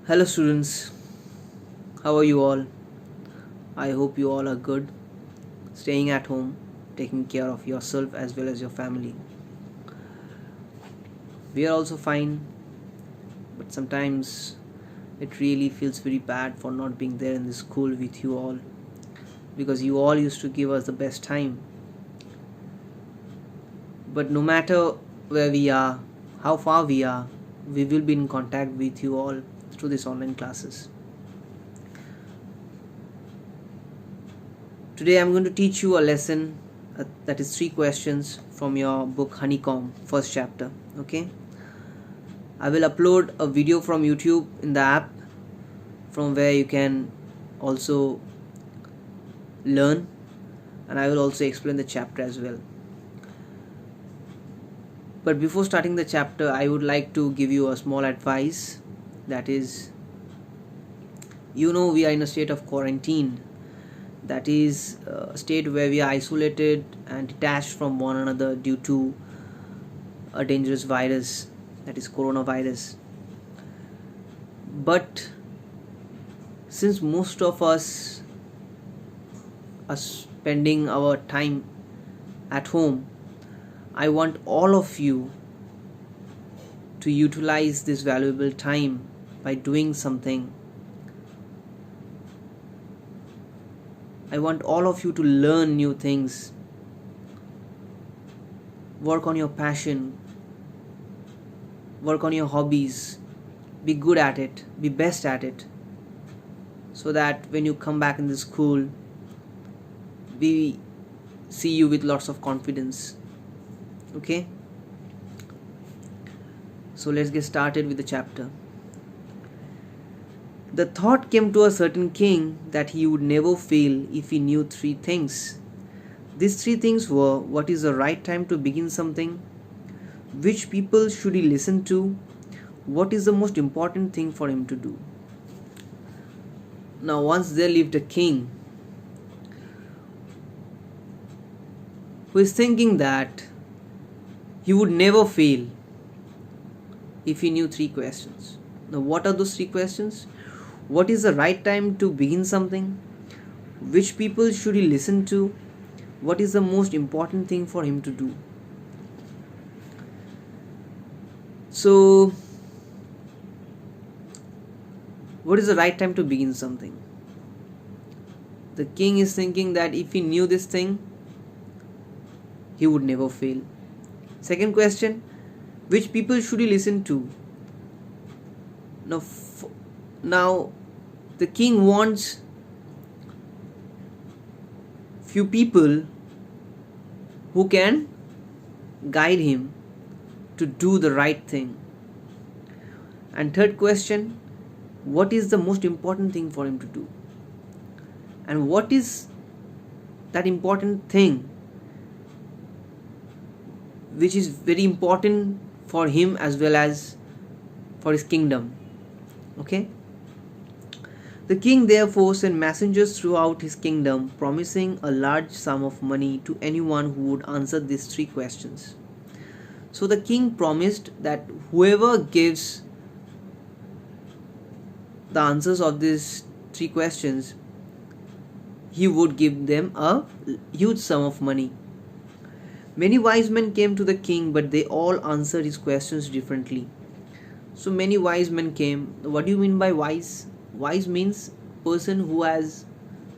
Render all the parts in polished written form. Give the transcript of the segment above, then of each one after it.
Hello, students. How are you all? I hope you all are good, staying at home, taking care of yourself as well as your family. We are also fine, but sometimes it really feels very bad for not being there in the school with you all because you all used to give us the best time. But no matter where we are, how far we are, we will be in contact with you all through these online classes. Today I'm going to teach you a lesson that is 3 questions from your book Honeycomb, first chapter. Okay, I will upload a video from YouTube in the app from where you can also learn, and I will also explain the chapter as well. But before starting the chapter, I would like to give you a small advice, that is, we are in a state of quarantine, that is a state where we are isolated and detached from one another due to a dangerous virus, that is coronavirus. But since most of us are spending our time at home, I want all of you to utilize this valuable time by doing something. I want all of you to learn new things, work on your passion, work on your hobbies, be good at it, be best at it, so that when you come back in the school, we see you with lots of confidence. Okay, so let's get started with the chapter. The thought came to a certain king that he would never fail if he knew 3 things. These 3 things were: what is the right time to begin something, which people should he listen to, what is the most important thing for him to do. Now, once there lived a king who is thinking that he would never fail if he knew 3 questions. Now, what are those 3 questions? What is the right time to begin something? Which people should he listen to? What is the most important thing for him to do? So, what is the right time to begin something? The king is thinking that if he knew this thing, he would never fail. Second question: which people should he listen to? Now the king wants few people who can guide him to do the right thing. And third question: what is the most important thing for him to do? And what is that important thing which is very important for him as well as for his kingdom? Okay, the king therefore sent messengers throughout his kingdom, promising a large sum of money to anyone who would answer these 3 questions. So the king promised that whoever gives the answers of these 3 questions, he would give them a huge sum of money. Many wise men came to the king, but they all answered his questions differently. So many wise men came. What do you mean by wise? Wise means person who has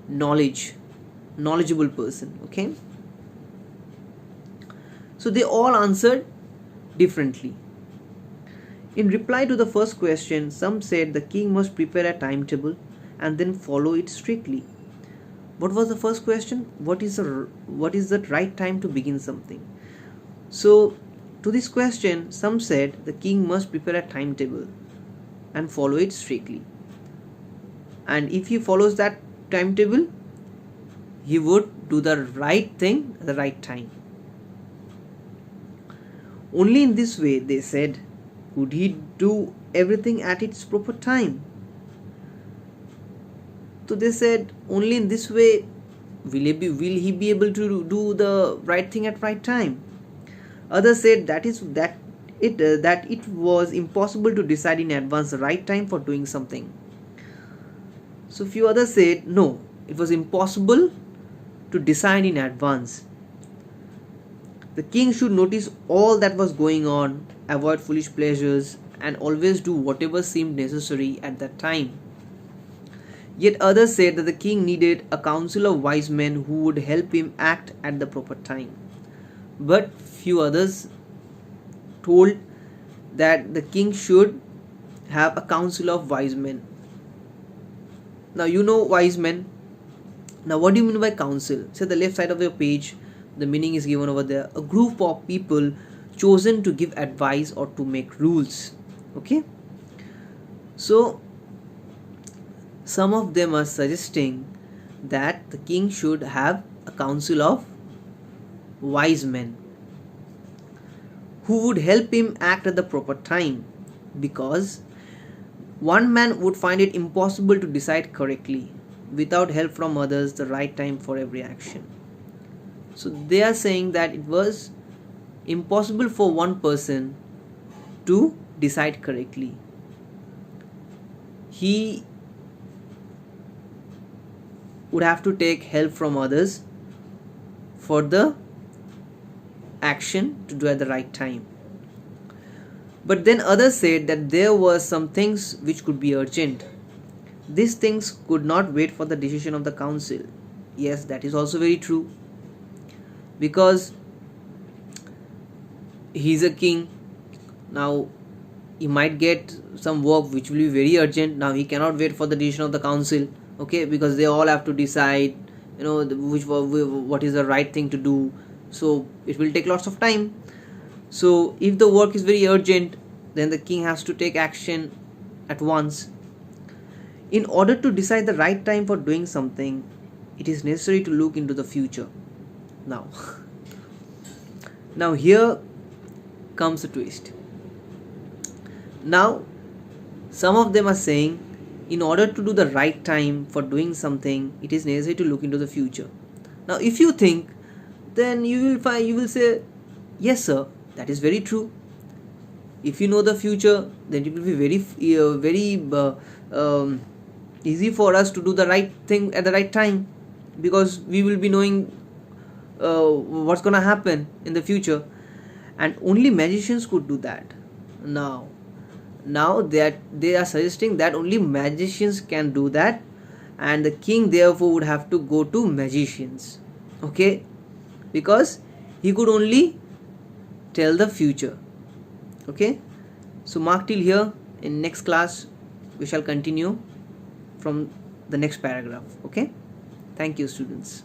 knowledgeable person. Okay, so they all answered differently. In reply to the first question, some said the king must prepare a timetable and then follow it strictly. What was the first question? What is the right time to begin something? So to this question, some said the king must prepare a timetable and follow it strictly, and if he follows that timetable, he would do the right thing at the right time. Only in this way, they said, would he do everything at its proper time. So they said, only in this way will he be able to do the right thing at right time. Others said that that it was impossible to decide in advance the right time for doing something. So few others said no, it was impossible to decide in advance. The king should notice all that was going on, avoid foolish pleasures, and always do whatever seemed necessary at that time. Yet others said that the king needed a council of wise men who would help him act at the proper time. But few others told that the king should have a council of wise men. Now you know wise men. Now what do you mean by council? Say the left side of your page, the meaning is given over there. A group of people chosen to give advice or to make rules. Okay. So some of them are suggesting that the king should have a council of wise men who would help him act at the proper time, because one man would find it impossible to decide correctly without help from others the right time for every action. So they are saying that it was impossible for one person to decide correctly. He would have to take help from others for the action to do at the right time. But then others said that there were some things which could be urgent. These things could not wait for the decision of the council. Yes, that is also very true, because he is a king. Now he might get some work which will be very urgent. Now he cannot wait for the decision of the council, okay, because they all have to decide, what is the right thing to do. So it will take lots of time. So if the work is very urgent, then the king has to take action at once. In order to decide the right time for doing something, it is necessary to look into the future. Now here comes a twist. Now some of them are saying in order to do the right time for doing something, it is necessary to look into the future. Now if you think, then you will say, yes sir, that is very true. If you know the future, then it will be very easy for us to do the right thing at the right time, because we will be knowing what's gonna happen in the future, and only magicians could do that. Now that they are suggesting that only magicians can do that, and the king therefore would have to go to magicians, okay, because he could only tell the future. Okay, so mark till here. In next class we shall continue from the next paragraph. Okay, thank you students.